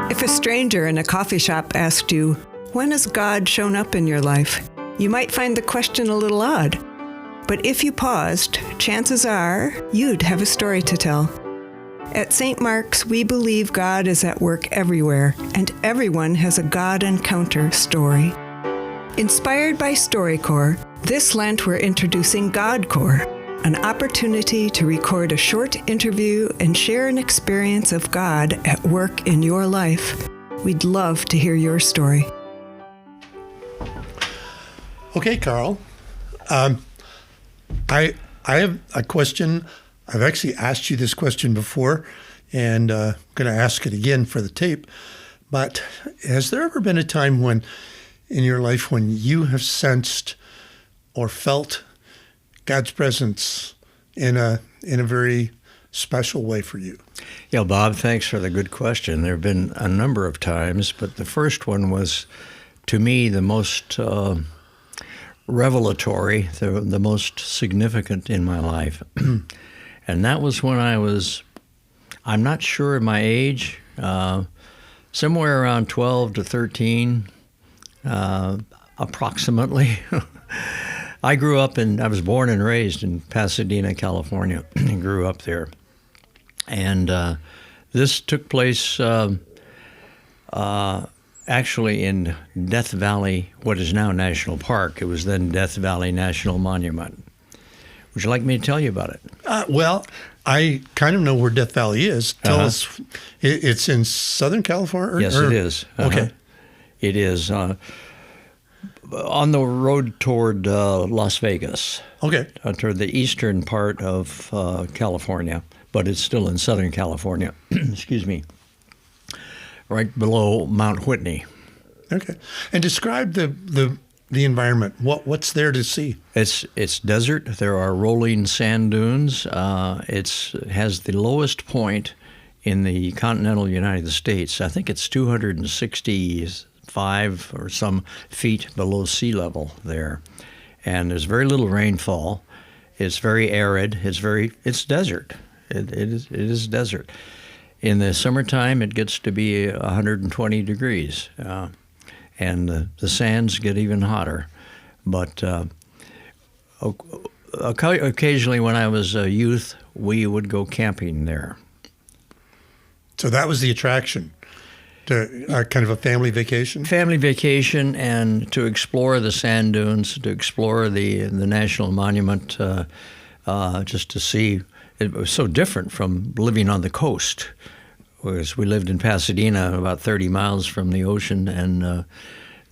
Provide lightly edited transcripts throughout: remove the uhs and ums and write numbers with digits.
If a stranger in a coffee shop asked you, "When has God shown up in your life?" you might find the question a little odd. But if you paused, chances are you'd have a story to tell. At St. Mark's, we believe God is at work everywhere, and everyone has a God encounter story. Inspired by StoryCorps, this Lent we're introducing GodCorps, an opportunity to record a short interview and share an experience of God at work in your life. We'd love to hear your story. Okay, Carl. I have a question. I've actually asked you this question before, and I'm going to ask it again for the tape. But has there ever been a time in your life when you have sensed or felt God's presence in a very special way for you? Yeah, Bob, thanks for the good question. There have been a number of times, but the first one was, to me, the most revelatory, the most significant in my life. And that was when I'm not sure of my age, somewhere around 12 to 13, approximately. I was born and raised in Pasadena, California, and grew up there. And this took place actually in Death Valley, what is now National Park. It was then Death Valley National Monument. Would you like me to tell you about it? Well, I kind of know where Death Valley is. Tell us. It's in Southern California? Yes, it is. Okay. It is on the road toward Las Vegas. Okay. Toward the eastern part of California, but it's still in Southern California. Excuse me. Right below Mount Whitney. Okay. And describe the environment. What's there to see? It's desert. There are rolling sand dunes. It has the lowest point in the continental United States. I think it's 265 or some feet below sea level there. And there's very little rainfall. It's very arid. It's desert. It is desert. In the summertime, it gets to be 120 degrees, and the sands get even hotter. But occasionally when I was a youth, we would go camping there. So that was the attraction, to kind of a family vacation? Family vacation, and to explore the sand dunes, to explore the National Monument, just to see. It was so different from living on the coast, whereas we lived in Pasadena, about 30 miles from the ocean, and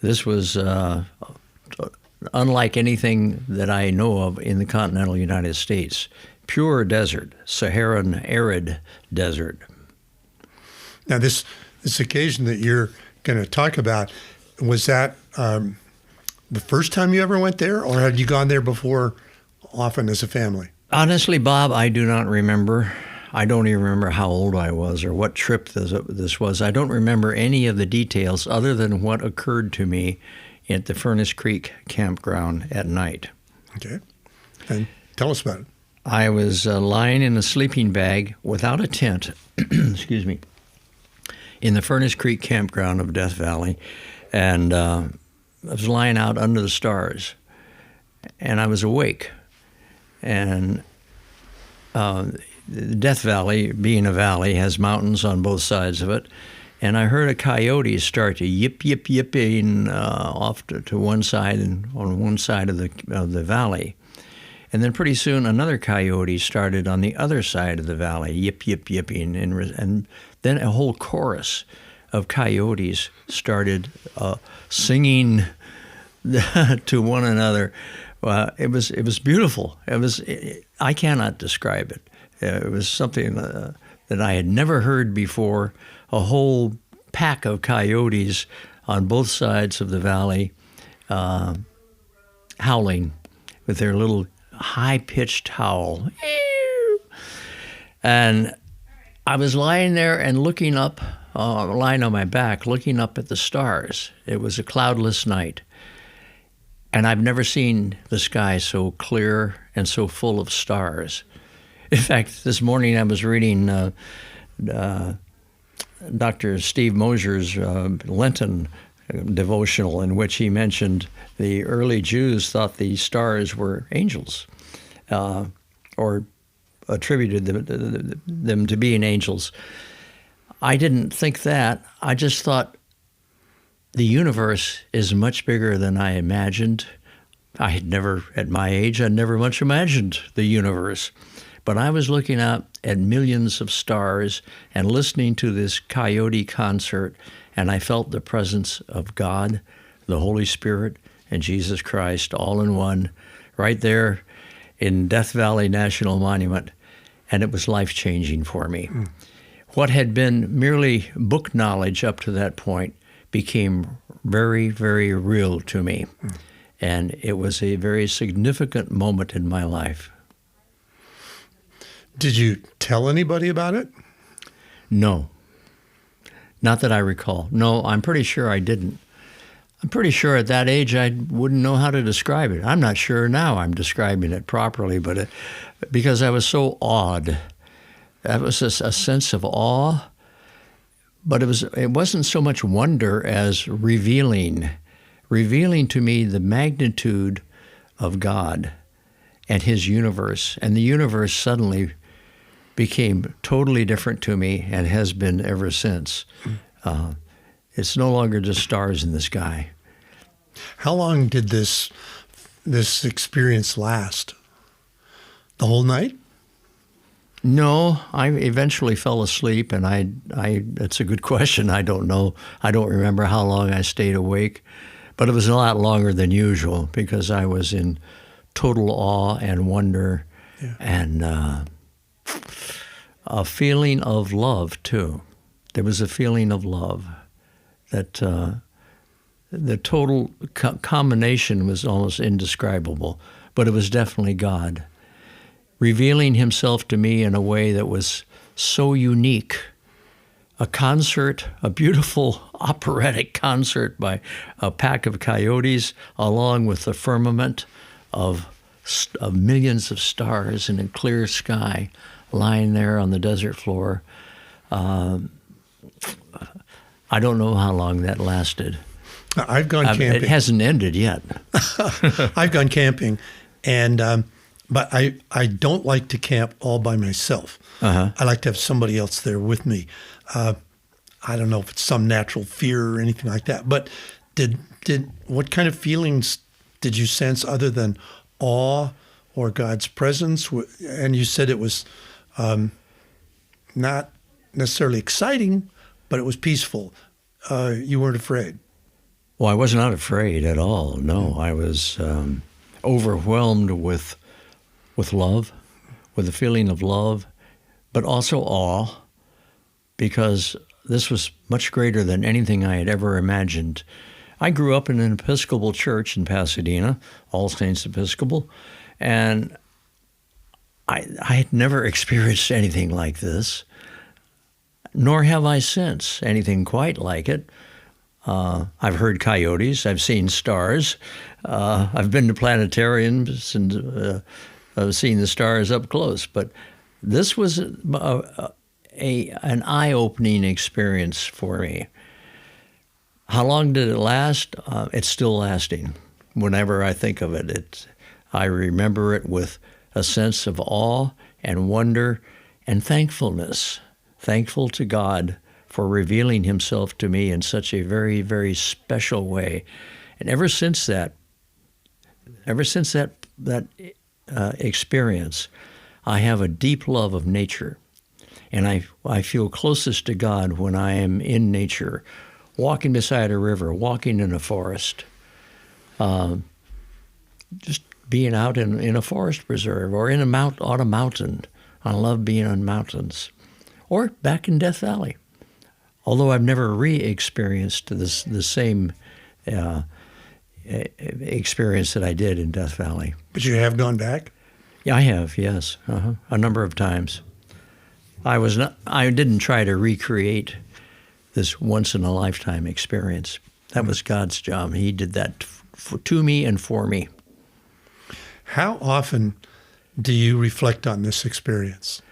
this was unlike anything that I know of in the continental United States. Pure desert, Saharan arid desert. Now, this occasion that you're going to talk about, was that the first time you ever went there, or had you gone there before often as a family? Honestly, Bob, I do not remember. I don't even remember how old I was or what trip this was. I don't remember any of the details other than what occurred to me at the Furnace Creek campground at night. Okay. And tell us about it. I was lying in a sleeping bag without a tent, excuse me, in the Furnace Creek campground of Death Valley, and I was lying out under the stars, and I was awake. And Death Valley, being a valley, has mountains on both sides of it. And I heard a coyote start to yipping off to one side and on one side of the valley. And then pretty soon another coyote started on the other side of the valley, yipping. And then a whole chorus of coyotes started singing to one another. It was beautiful. I cannot describe it. It was something that I had never heard before. A whole pack of coyotes on both sides of the valley, howling with their little high-pitched howl. And I was lying there and looking up, lying on my back, looking up at the stars. It was a cloudless night. And I've never seen the sky so clear and so full of stars. In fact, this morning I was reading Dr. Steve Mosier's Lenten devotional, in which he mentioned the early Jews thought the stars were angels, or attributed them to being angels. I didn't think that. I just thought the universe is much bigger than I imagined. I had never, at my age, I'd never much imagined the universe. But I was looking out at millions of stars and listening to this Coyote concert, and I felt the presence of God, the Holy Spirit, and Jesus Christ all in one, right there in Death Valley National Monument, and it was life-changing for me. What had been merely book knowledge up to that point became very, very real to me, and it was a very significant moment in my life. Did you tell anybody about it? No. Not that I recall. No, I'm pretty sure I didn't. I'm pretty sure at that age I wouldn't know how to describe it. I'm not sure now I'm describing it properly, but because I was so awed. That was a sense of awe, but it wasn't so much wonder as revealing to me the magnitude of God and his universe. And the universe suddenly became totally different to me and has been ever since. It's no longer just stars in the sky. How long did this experience last? The whole night? No, I eventually fell asleep, and it's a good question. I don't know. I don't remember how long I stayed awake, but it was a lot longer than usual because I was in total awe and wonder, and a feeling of love, too. There was a feeling of love that the total combination was almost indescribable, but it was definitely God revealing himself to me in a way that was so unique. A concert, a beautiful operatic concert by a pack of coyotes, along with the firmament of millions of stars in a clear sky lying there on the desert floor. I don't know how long that lasted. I've gone camping. It hasn't ended yet. I've gone camping, and but I don't like to camp all by myself. I like to have somebody else there with me. I don't know if it's some natural fear or anything like that. But what kind of feelings did you sense other than awe or God's presence? And you said it was not necessarily exciting, but it was peaceful. You weren't afraid. Well, I was not afraid at all. No, I was overwhelmed with love, with a feeling of love, but also awe, because this was much greater than anything I had ever imagined. I grew up in an Episcopal church in Pasadena, All Saints Episcopal, and I had never experienced anything like this, nor have I since anything quite like it. I've heard coyotes, I've seen stars, I've been to planetariums and I've seen the stars up close, but this was an eye-opening experience for me. How long did it last? It's still lasting. Whenever I think of it, I remember it with a sense of awe and wonder and thankfulness. Thankful to God for revealing himself to me in such a very, very special way. And ever since that experience, I have a deep love of nature. And I feel closest to God when I am in nature, walking beside a river, walking in a forest, just being out in a forest preserve or on a mountain. I love being on mountains. Or back in Death Valley. Although I've never re-experienced the same experience that I did in Death Valley. But you have gone back? Yeah, I have, yes, a number of times. I didn't try to recreate this once-in-a-lifetime experience. That was God's job. He did that to me and for me. How often do you reflect on this experience?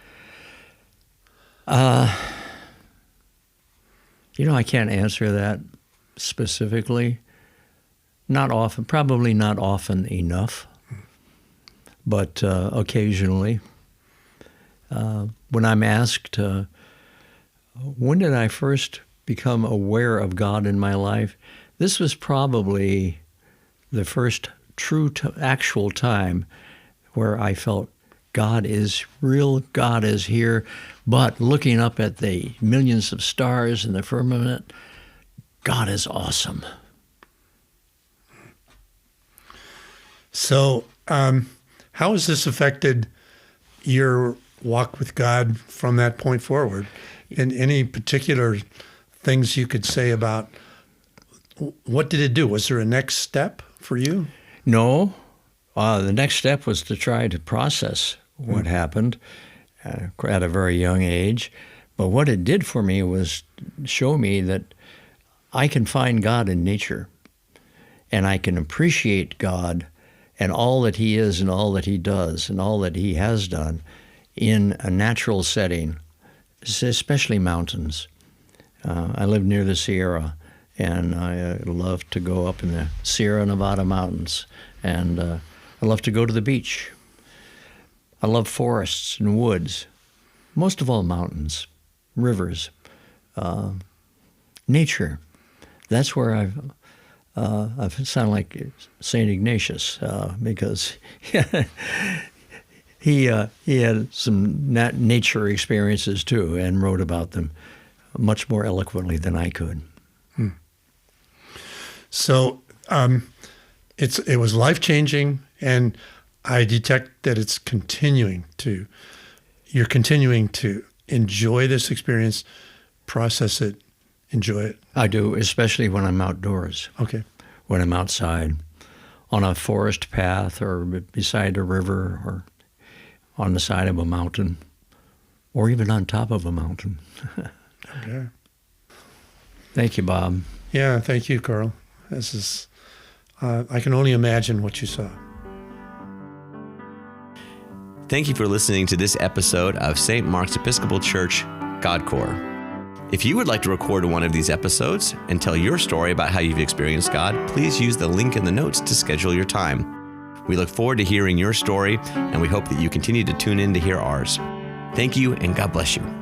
I can't answer that specifically. Not often, probably not often enough, but occasionally. When I'm asked, when did I first become aware of God in my life? This was probably the first true actual time where I felt God is real, God is here, but looking up at the millions of stars in the firmament, God is awesome. So, how has this affected your walk with God from that point forward? And any particular things you could say about what did it do? Was there a next step for you? No. The next step was to try to process what happened at a very young age. But what it did for me was show me that I can find God in nature, and I can appreciate God and all that he is and all that he does and all that he has done in a natural setting, especially mountains. I live near the Sierra, and I love to go up in the Sierra Nevada mountains, and I love to go to the beach. I love forests and woods, most of all mountains, rivers, nature. That's where I sound like St. Ignatius because he had some nature experiences too and wrote about them much more eloquently than I could. So it was life-changing, and I detect that you're continuing to enjoy this experience, process it, enjoy it. I do, especially when I'm outdoors. Okay. When I'm outside on a forest path or beside a river or on the side of a mountain or even on top of a mountain. Okay. Thank you, Bob. Yeah, thank you, Carl. This is, I can only imagine what you saw. Thank you for listening to this episode of St. Mark's Episcopal Church, GodCore. If you would like to record one of these episodes and tell your story about how you've experienced God, please use the link in the notes to schedule your time. We look forward to hearing your story, and we hope that you continue to tune in to hear ours. Thank you, and God bless you.